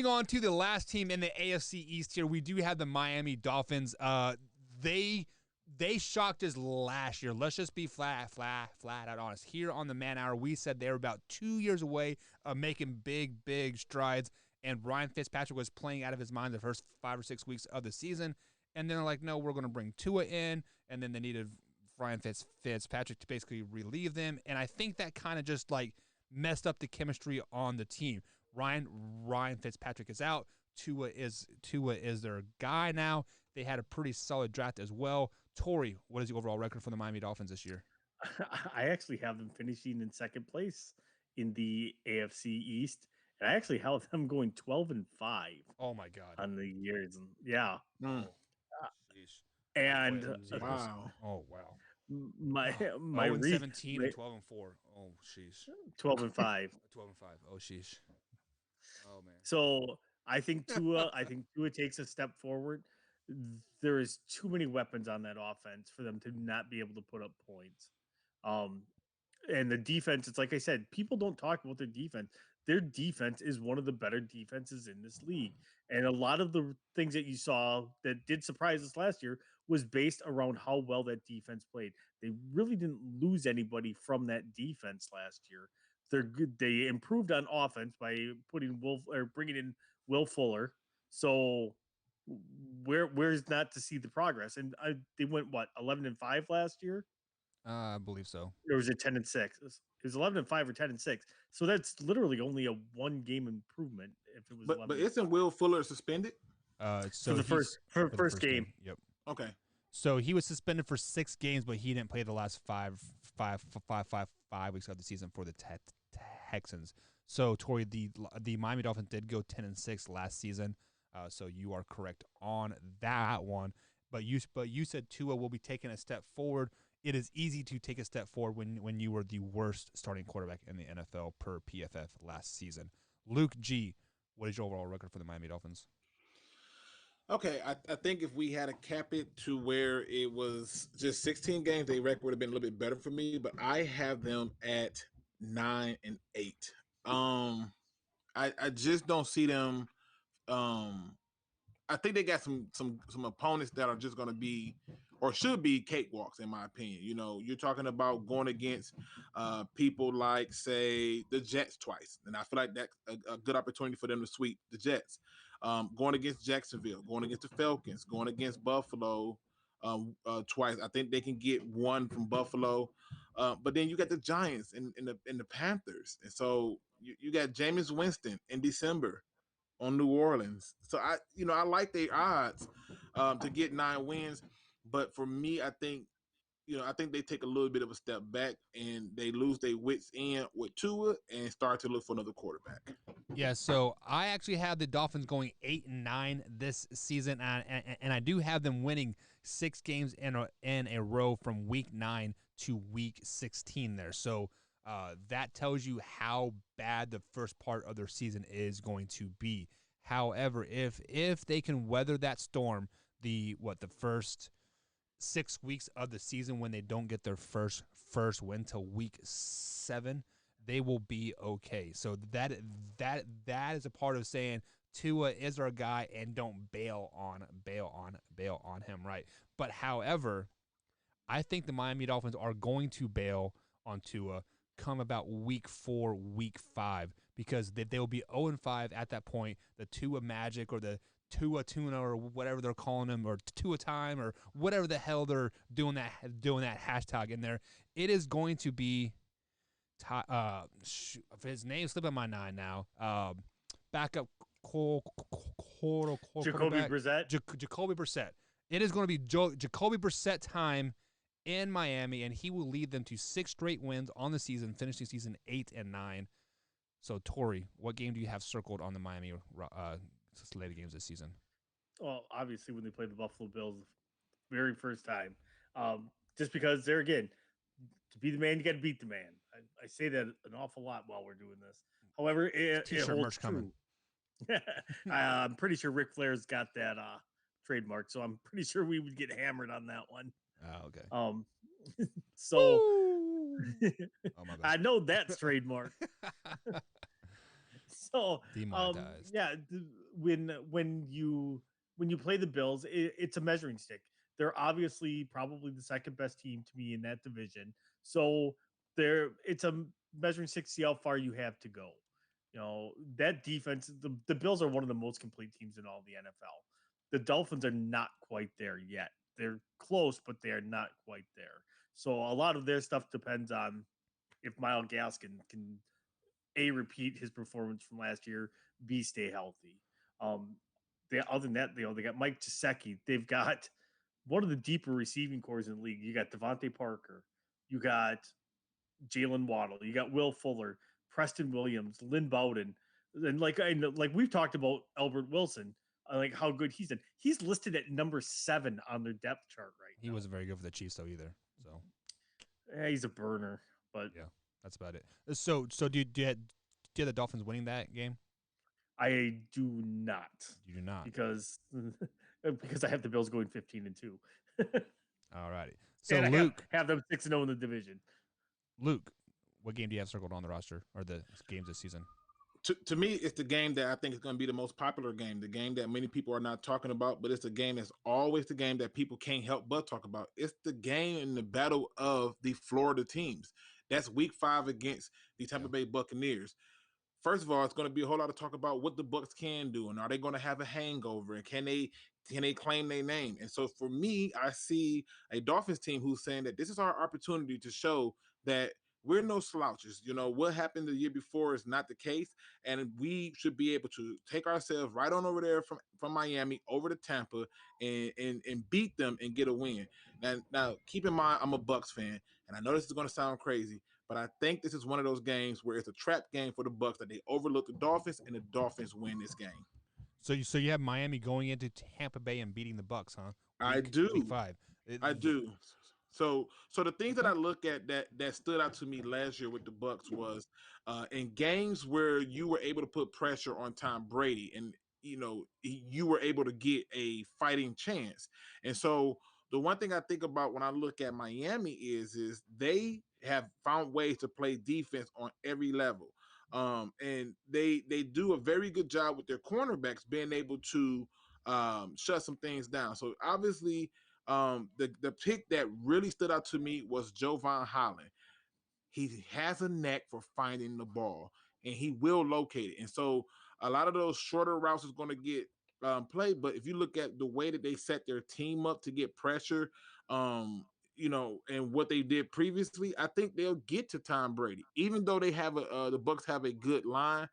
moving on to the last team in the AFC East here, we do have the Miami Dolphins. They shocked us last year. Let's just be flat out honest. Here on the Man Hour, we said they were about 2 years away of making big strides, and Ryan Fitzpatrick was playing out of his mind the first 5 or 6 weeks of the season, and then they're like, no, we're going to bring Tua in, and then they needed Ryan Fitzpatrick to basically relieve them, and I think that kind of just like messed up the chemistry on the team. Ryan Fitzpatrick is out. Tua is their guy now. They had a pretty solid draft as well. Tori, what is the overall record for the Miami Dolphins this year? I actually have them finishing in second place in the AFC East, and I actually have them going 12-5. Oh my God! On the years, yeah. Sheesh. And wow. Oh wow. My 17 and 12-4. Oh sheesh. 12-5. 12-5. Oh sheesh. Oh man. So I think Tua takes a step forward. There is too many weapons on that offense for them to not be able to put up points. And the defense, it's like I said, people don't talk about their defense. Their defense is one of the better defenses in this league. And a lot of the things that you saw that did surprise us last year was based around how well that defense played. They really didn't lose anybody from that defense last year. They're good. They improved on offense by bringing in Will Fuller. So where's not to see the progress? And they went 11-5 last year. I believe so. Or was it 10-6? It was 11-5 or 10-6. So that's literally only a 1-game improvement. If it was, but isn't Will Fuller suspended? So for the first game. Yep. Okay. So he was suspended for 6 games, but he didn't play the last five weeks of the season for the Texans. So Tori, the Miami Dolphins did go 10-6 last season. So you are correct on that one. But you said Tua will be taking a step forward. It is easy to take a step forward when you were the worst starting quarterback in the NFL per PFF last season. Luke G, what is your overall record for the Miami Dolphins? Okay, I think if we had to cap it to where it was just 16 games, the record would have been a little bit better for me. But I have them at 9-8. I just don't see them. I think they got some opponents that are just going to be or should be cakewalks, in my opinion. You know, you're talking about going against people like, say, the Jets twice. And I feel like that's a good opportunity for them to sweep the Jets. Going against Jacksonville, going against the Falcons, going against Buffalo twice. I think they can get one from Buffalo. But then you got the Giants and the Panthers. And so you got Jameis Winston in December on New Orleans. So I like their odds to get 9 wins. But for me, I think they take a little bit of a step back and they lose their wits in with Tua and start to look for another quarterback. Yeah, so I actually have the Dolphins going 8-9 this season, and I do have them winning 6 games in a row from week 9 to week 16 there. So that tells you how bad the first part of their season is going to be. However, if they can weather that storm, the first 6 weeks of the season when they don't get their first win till week 7, they will be okay. So that is a part of saying Tua is our guy and don't bail on him, right? But however, I think the Miami Dolphins are going to bail on Tua come about week 4, week 5, because they will be 0-5 at that point. The Tua Magic or the Tua Tuna or whatever they're calling him, or Tua Time or whatever the hell they're doing that hashtag in there. It is going to be his name's slipping my mind now. Backup Jacoby Brissett. Jacoby Brissett. It is going to be Jacoby Brissett time in Miami, and he will lead them to 6 straight wins on the season, finishing season 8-9. So, Tori, what game do you have circled on the Miami slated games this season? Well, obviously when they played the Buffalo Bills the very first time, just because they're, again, to be the man, you got to beat the man. I say that an awful lot while we're doing this. However, it holds true. I'm pretty sure Ric Flair's got that trademark, so I'm pretty sure we would get hammered on that one. Oh, okay. So oh my bad. I know that's trademark. So Demonetized. yeah, when you play the Bills, it's a measuring stick. They're obviously probably the second best team to me in that division. So it's a measuring stick to see how far you have to go. That defense, the Bills are one of the most complete teams in all the NFL. The Dolphins are not quite there yet. They're close, but they are not quite there. So a lot of their stuff depends on if Myles Gaskin can A, repeat his performance from last year, B, stay healthy. Um, other than that, they got Mike Gesicki. They've got one of the deeper receiving cores in the league. You got Devontae Parker. You got Jalen Waddle. You got Will Fuller, Preston Williams, Lynn Bowden. And like we've talked about Albert Wilson, like how good he's in. He's listed at number 7 on their depth chart right He now. wasn't very good for the Chiefs though either. So Yeah, he's a burner, but yeah, that's about it. So do you have the Dolphins winning that game? I do not. You do not. Because I have the Bills going 15-2. Alrighty. So And I Luke, have them 6-0 in the division. Luke, what game do you have circled on the roster or the games this season? To me, it's the game that I think is going to be the most popular game, the game that many people are not talking about, but it's the game that's always the game that people can't help but talk about. It's the game in the battle of the Florida teams. That's week 5 against the Tampa Bay Buccaneers. First of all, it's going to be a whole lot of talk about what the Bucs can do, and are they going to have a hangover, and can they claim their name? And so for me, I see a Dolphins team who's saying that this is our opportunity to show that we're no slouches. What happened the year before is not the case, and we should be able to take ourselves right on over there from Miami over to Tampa and beat them and get a win. Now keep in mind, I'm a Bucs fan, and I know this is going to sound crazy, but I think this is one of those games where it's a trap game for the Bucs that they overlook the Dolphins, and the Dolphins win this game. So you have Miami going into Tampa Bay and beating the Bucs, huh? I do. Week 5. I do. So the things that I look at that stood out to me last year with the Bucs was in games where you were able to put pressure on Tom Brady, and you were able to get a fighting chance. And so the one thing I think about when I look at Miami is they have found ways to play defense on every level. And they do a very good job with their cornerbacks being able to shut some things down. So obviously, the pick that really stood out to me was Jovan Holland. He has a knack for finding the ball, and he will locate it. And so a lot of those shorter routes is going to get played. But if you look at the way that they set their team up to get pressure, and what they did previously, I think they'll get to Tom Brady, even though they have the Bucs have a good line.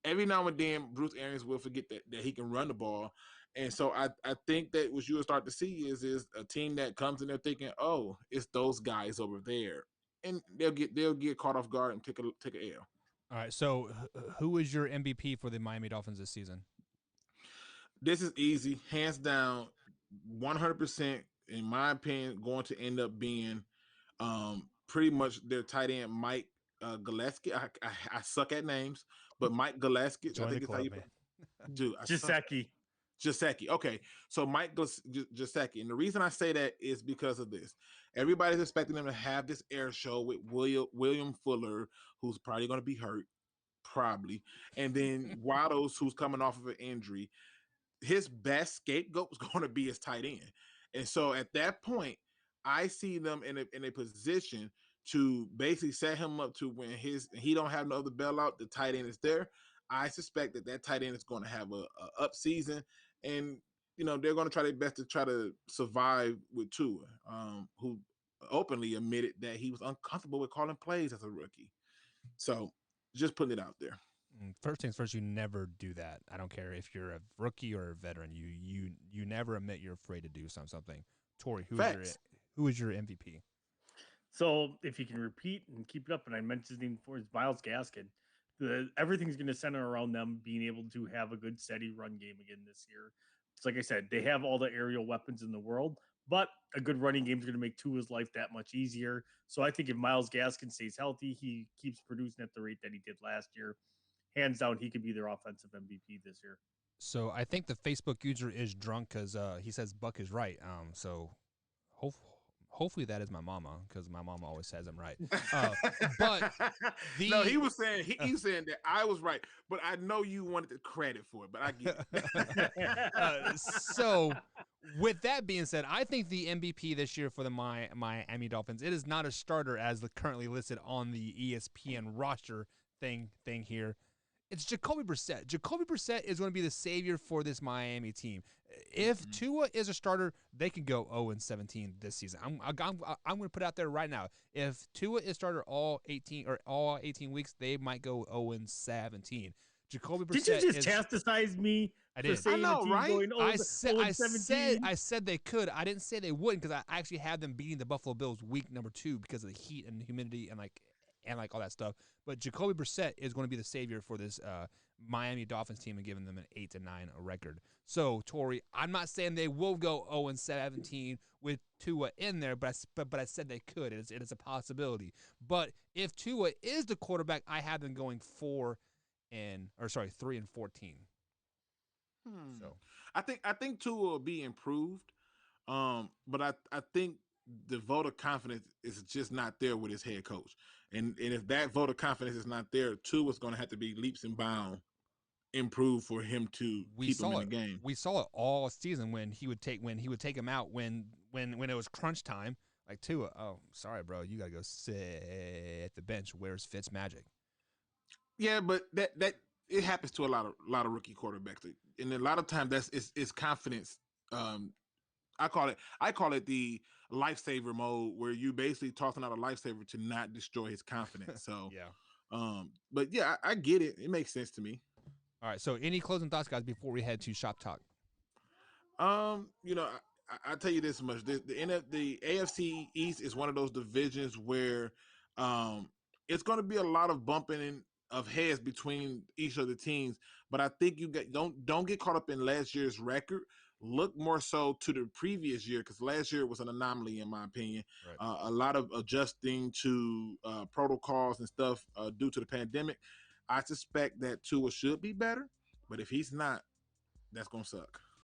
Every now and then, Bruce Arians will forget that he can run the ball. And so I think that what you will start to see is a team that comes in there thinking, oh, it's those guys over there, and they'll get caught off guard and take a L. All right. So who is your MVP for the Miami Dolphins this season? This is easy, hands down, 100%. In my opinion, going to end up being pretty much their tight end Mike Gillespie. I suck at names, but Mike Gillespie. Join I think the it's club, how you man. do. Gesicki. Okay. So Mike Gesicki. And the reason I say that is because of this. Everybody's expecting them to have this air show with William Fuller, who's probably going to be hurt, probably. And then Waddles, who's coming off of an injury. His best scapegoat was going to be his tight end. And so at that point, I see them in a position to basically set him up to when he don't have no other bailout, the tight end is there. I suspect that tight end is going to have a up season, and they're going to try their best to try to survive with Tua, who openly admitted that he was uncomfortable with calling plays as a rookie. So just putting it out there. First things first, you never do that. I don't care if you're a rookie or a veteran. You never admit you're afraid to do something. Tori, who is your MVP? So if he can repeat and keep it up, and I mentioned him before, is Myles Gaskin. Everything's going to center around them being able to have a good, steady run game again this year. It's like I said, they have all the aerial weapons in the world, but a good running game is going to make Tua's life that much easier. So I think if Myles Gaskin stays healthy, he keeps producing at the rate that he did last year. Hands down, he could be their offensive MVP this year. So I think the Facebook user is drunk because he says Buck is right. So Hopefully that is my mama, because my mama always says I'm right. But no, the he was saying he was saying that I was right, but I know you wanted the credit for it, but I get it. so with that being said, I think the MVP this year for the Miami Dolphins, it is not a starter as currently listed on the ESPN roster thing here. It's Jacoby Brissett. Jacoby Brissett is going to be the savior for this Miami team. If Tua is a starter, they could go 0-17 this season. I'm going to put out there right now. If Tua is starter all 18 weeks, they might go 0-17. Jacoby Brissett. Did you just chastise me? I did. For saying I know, a team right? going 0-17? I said they could. I didn't say they wouldn't, because I actually had them beating the Buffalo Bills week number 2 because of the heat and the humidity and all that stuff. But Jacoby Brissett is going to be the savior for this Miami Dolphins team and giving them an 8-9 record. So, Tori, I'm not saying they will go 0-17 with Tua in there, but I said they could. It is a possibility. But if Tua is the quarterback, I have them going 3-14. So I think Tua will be improved, but I think the vote of confidence is just not there with his head coach, and if that vote of confidence is not there, Tua is going to have to be leaps and bounds improved for him to keep him in the game. We saw it all season when he would take him out when it was crunch time. Like Tua, oh sorry, bro, you gotta go sit at the bench. Where's Fitzmagic? Yeah, but that it happens to a lot of rookie quarterbacks, and a lot of times it's confidence. I call it the lifesaver mode, where you basically tossing out a lifesaver to not destroy his confidence. So yeah. But yeah, I get it. It makes sense to me. All right. So any closing thoughts, guys, before we head to shop talk? You know, I tell you this much: the AFC East is one of those divisions where it's going to be a lot of bumping of heads between each of the teams. But I think don't get caught up in last year's record. Look more so to the previous year, because last year was an anomaly, in my opinion. Right. A lot of adjusting to protocols and stuff due to the pandemic. I suspect that Tua should be better, but if he's not, that's gonna suck.